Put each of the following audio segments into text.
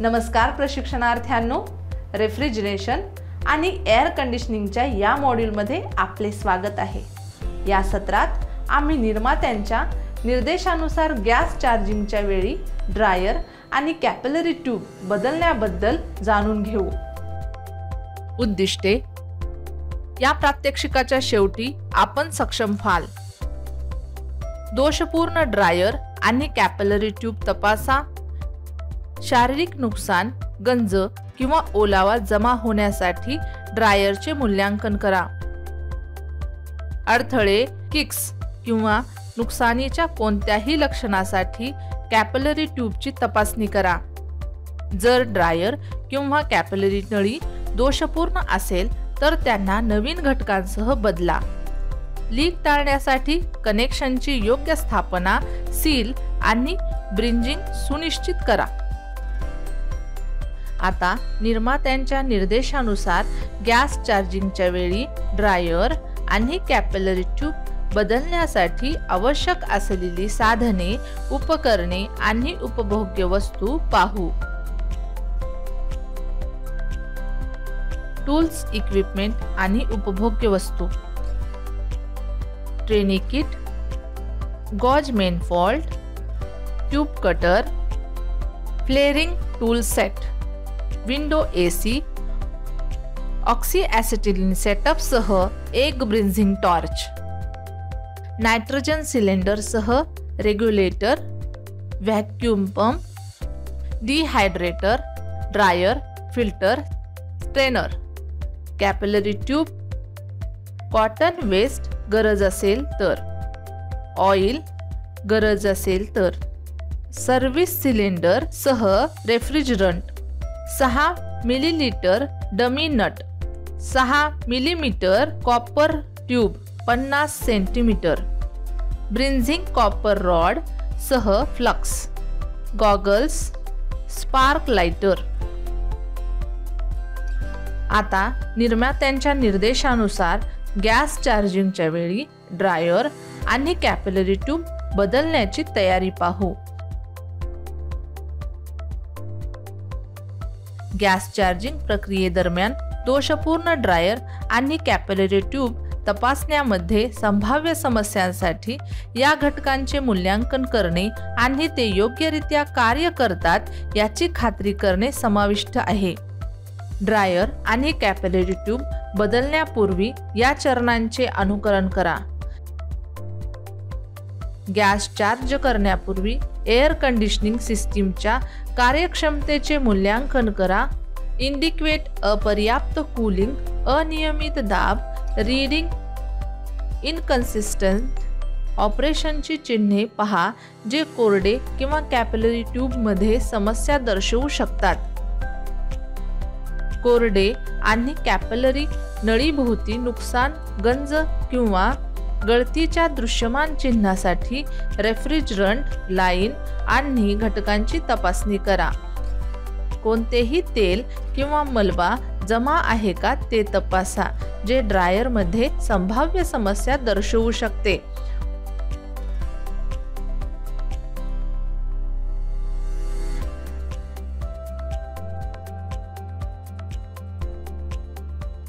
नमस्कार प्रशिक्षणार्थ्यांनो, रेफ्रिजरेशन आणि एअर कंडिशनिंगच्या या मॉड्यूलमध्ये आपले स्वागत आहे। या सत्रात आम्ही निर्मात्यांच्या निर्देशानुसार गॅस चार्जिंगच्या वेळी ड्रायर आणि कॅपिलरी ट्यूब बदलण्याबद्दल जाणून घेऊ। उद्दिष्टे: या प्रात्यक्षिकाच्या शेवटी आपण सक्षम व्हाल दोषपूर्ण ड्रायर आणि कॅपिलरी ट्यूब तपासा, शारीरिक नुकसान, गंज किंवा ओलावा जमा होण्यासाठी ड्रायरचे मूल्यांकन करा, अडथळे, किक्स किंवा नुकसानीच्या कोणत्याही लक्षणासाठी कॅपिलरी ट्यूबची तपासणी करा। जर ड्रायर किंवा कॅपिलरी नळी दोषपूर्ण असेल तर त्यांना नवीन घटकांसह बदला। लीक टाळण्यासाठी कनेक्शनची योग्य स्थापना, सील आणि ब्रिंजिंग सुनिश्चित करा। आता निर्मात्यांच्या निर्देशानुसार गॅस चार्जिंगच्या वेळी ड्रायर आणि कॅपिलरी ट्यूब बदलण्यासाठी आवश्यक असलेली साधने, उपकरणे आणि उपभोग्य वस्तू पाहू। टूल्स, इक्विपमेंट आणि उपभोग्य वस्तू: trainee kit, gauge manifold, tube cutter, flaring tool set, window AC, oxy acetylene setup सह एक ब्रिंजिंग टॉर्च, नायट्रोजन सिलेंडर सह regulator, vacuum pump, dehydrator, dryer, filter, strainer, capillary tube, cotton waste गरज असेल तर, oil गरज असेल तर, सर्व्हिस सिलेंडर सह refrigerant, 6 millilitre dummy nut, 6 millimetre copper tube 50 centimetre, brazing copper rod सह फ्लक्स, गॉगल्स, स्पार्क लाइटर। आता निर्मात्यांच्या निर्देशानुसार गॅस चार्जिंगच्या वेळी ड्रायर आणि कॅपिलरी ट्यूब बदलण्याची तयारी पाहू। गॅस चार्जिंग प्रक्रियेदरम्यान दोषपूर्ण ड्रायर आणि कॅपिलरी ट्यूब तपासण्यामध्ये संभाव्य समस्यांसाठी या घटकांचे मूल्यांकन करणे आणि ते योग्यरित्या कार्य करतात याची खात्री करणे समाविष्ट आहे। ड्रायर आणि कॅपिलरी ट्यूब बदलण्यापूर्वी या चरणांचे अनुकरण करा। गॅस चार्ज करण्यापूर्वी एअर कंडिशनिंग सिस्टीमच्या कार्यक्षमतेचे मूल्यांकन करा। इंडिकेट अपर्याप्त कूलिंग, अनियमित दाब, रीडिंग इनकन्सिस्टंट, ऑपरेशनची चिन्हे पहा जे कोरडे किंवा कॅपिलरी ट्यूबमध्ये समस्या दर्शवू शकतात। कोरडे आणि कॅपिलरी नळीभोवती नुकसान, गंज किंवा गळतीच्या दृश्यमान चिन्हासाठी रेफ्रिजरंट लाईन आणि घटकांची तपासणी करा। कोणतेही तेल किंवा मलबा जमा आहे का ते तपासा जे ड्रायरमध्ये संभाव्य समस्या दर्शवू शकते।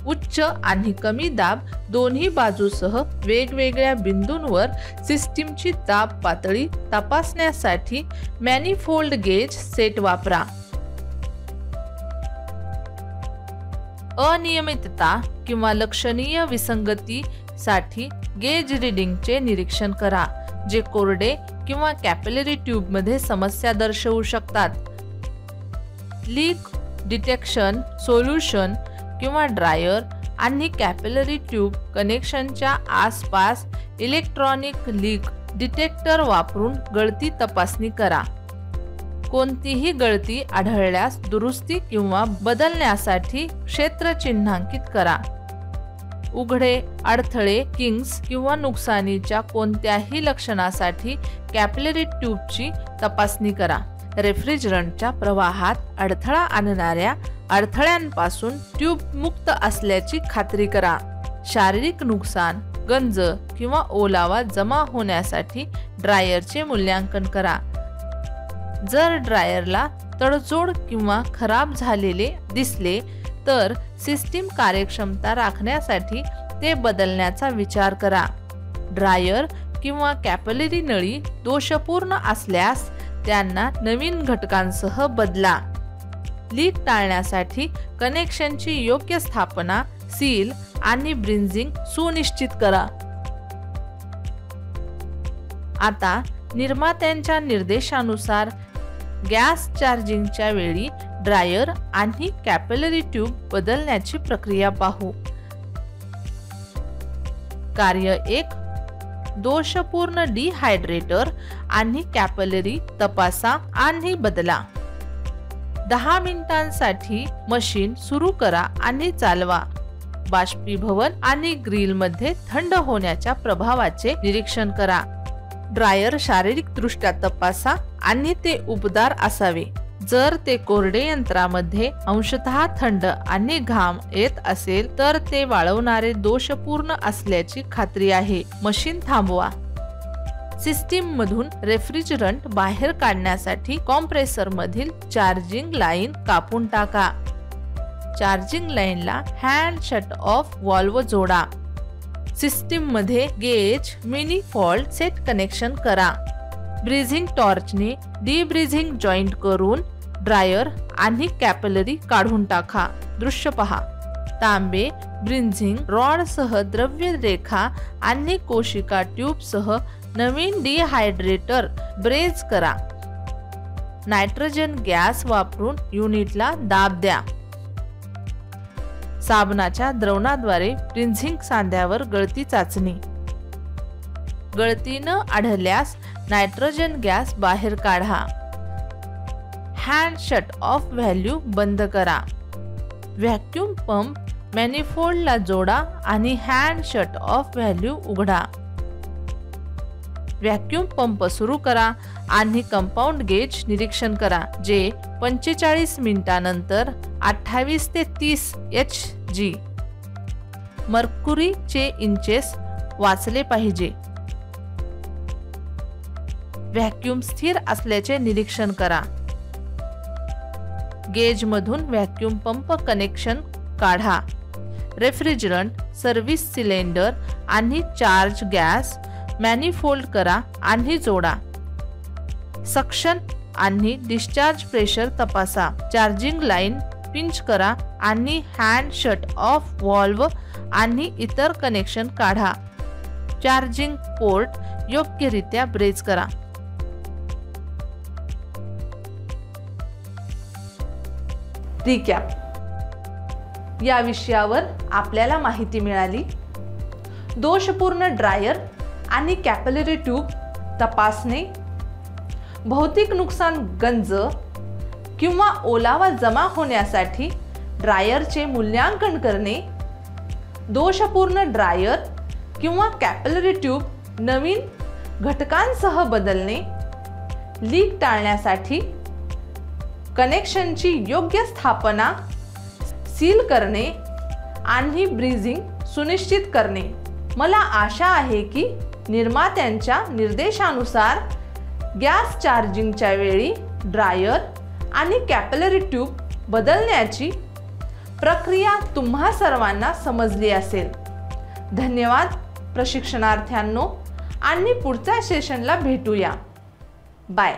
उच्च आणि कमी दाब दोन्ही बाजूसह वेगवेगळ्या बिंदूंवर सिस्टीमची दाब पातळी तपासण्यासाठी मॅनिफोल्ड गेज सेट वापरा। अनियमितता किंवा लक्षणीय विसंगतीसाठी गेज रीडिंगचे निरीक्षण करा जे कोरडे किंवा कॅपिलरी ट्यूबमध्ये समस्या दर्शवू शकतात। लीक डिटेक्शन सोल्युशन किंवा ड्रायर आणि कॅपिलरी ट्यूब कनेक्शनच्या आसपास इलेक्ट्रॉनिक लीक डिटेक्टर वापरून गळती तपासणी करा। कोणतीही गळती आढळल्यास दुरुस्ती किंवा बदलण्यासाठी क्षेत्र चिन्हांकित करा। उघडे, अडथळे, किंग्स किंवा नुकसानीच्या कोणत्याही लक्षणासाठी कॅपिलरी ट्यूबची तपासणी करा। रेफ्रिजरंटच्या प्रवाहात अडथळा आणणाऱ्या अडथळ्यांपासून ट्यूब मुक्त असल्याची खात्री करा। शारीरिक नुकसान, गंज किंवा ओलावा जमा होण्यासाठी ड्रायरचे मूल्यांकन करा। जर ड्रायरला तडजोड किंवा खराब झालेले दिसले तर सिस्टीम कार्यक्षमता राखण्यासाठी ते बदलण्याचा विचार करा. ड्रायर किंवा कॅपिलरी नळी दोषपूर्ण असल्यास त्यांना नवीन घटकांसह बदला. लीक टाळण्यासाठी कनेक्शनची योग्य स्थापना, सील आणि ब्रिंजिंग सुनिश्चित करा. आता निर्मात्यांच्या निर्देशानुसार गॅस चार्जिंगच्या वेळी ड्रायर आणि कॅपिलरी ट्यूब बदलण्याची प्रक्रिया पाहू. कार्य 1. दोषपूर्ण डिहायड्रेटर आणि कॅपिलरी तपासा आणि बदला. 10 मिनिटांसाठी मशीन सुरू करा आणि चालवा. बाष्पीभवन आणि ग्रिलमध्ये थंड होण्याच्या प्रभावाचे निरीक्षण करा. ड्रायर शारीरिकदृष्ट्या तपासा आणि ते उबदार असावे. जर ते कोरडे यंत्रामध्ये अंशतः थंड आणि घाम येत असेल तर ते वाळवणारे दोषपूर्ण असल्याची खात्री आहे. मशीन थांबवा. सिस्टीम मधून रेफ्रिजरंट बाहेर काढण्यासाठी कॉम्प्रेसर मधील चार्जिंग लाईन कापून टाका. चार्जिंग लाईनला हँड शट ऑफ व्हॉल्व्ह जोडा. सिस्टीम मध्ये गेज मिनीफॉल्ट सेट कनेक्शन करा. ब्रीझिंग टॉर्चने डिब्रीझिंग जॉईंट करून ड्रायर आणि कॅपिलरी काढून टाका. दृश्य पहा. तांबे ब्रिंजिंग रॉड सह द्रव्य रेखा आणि कोशिका ट्यूब सह नवीन डिहायड्रेटर ब्रेज करा. नायट्रोजन गॅस वापरून युनिटला दाब द्या. साबणाच्या द्रवणाद्वारे ब्रिंजिंग सांध्यावर गळती चाचणी. गळती न आढळल्यास नायट्रोजन गॅस बाहेर काढा. हँड शट ऑफ व्हॅल्यू बंद करा. व्हॅक्यूम पंप मॅनिफोल्डला जोडा आणि हँड शट ऑफ व्हॅल्यू उघडा. व्हॅक्यूम पंप सुरू करा आणि कंपाऊंड गेज निरीक्षण करा, जे 45 मिनिटांनंतर 28 ते 30 Hg. मर्क्युरीचे इंचेस वाचले पाहिजे. व्हॅक्यूम स्थिर असल्याचे निरीक्षण करा. गेज मधून व्हॅक्यूम पंप कनेक्शन काढा. रेफ्रिजरंट, सर्व्हिस सिलेंडर आणि चार्ज गॅस मॅनिफोल्ड करा आणि जोडा. सक्शन आणि डिस्चार्ज प्रेशर तपासा. चार्जिंग लाईन पिंच करा आणि हँड शट ऑफ व्हॉल्व्ह आणि इतर कनेक्शन काढा. चार्जिंग पोर्ट योग्यरित्या ब्रेज करा. रिकॅप. या विषयावर आपल्याला माहिती मिळाली. दोषपूर्ण ड्रायर आणि कॅपिलरी ट्यूब तपासणे, भौतिक नुकसान, गंज किंवा ओलावा जमा होण्यासाठी ड्रायरचे मूल्यांकन करणे, दोषपूर्ण ड्रायर किंवा कॅपिलरी ट्यूब नवीन घटकांसह बदलणे, लीक टाळण्यासाठी कनेक्शनची योग्य स्थापना, सील करणे आणि ब्रीझिंग सुनिश्चित करणे. मला आशा आहे की निर्मात्यांच्या निर्देशानुसार गॅस चार्जिंगच्या वेळी ड्रायर आणि कॅपिलरी ट्यूब बदलण्याची प्रक्रिया तुम्हा सर्वांना समजली असेल. धन्यवाद प्रशिक्षणार्थ्यांनो, आणि पुढच्या सेशनला भेटूया. बाय.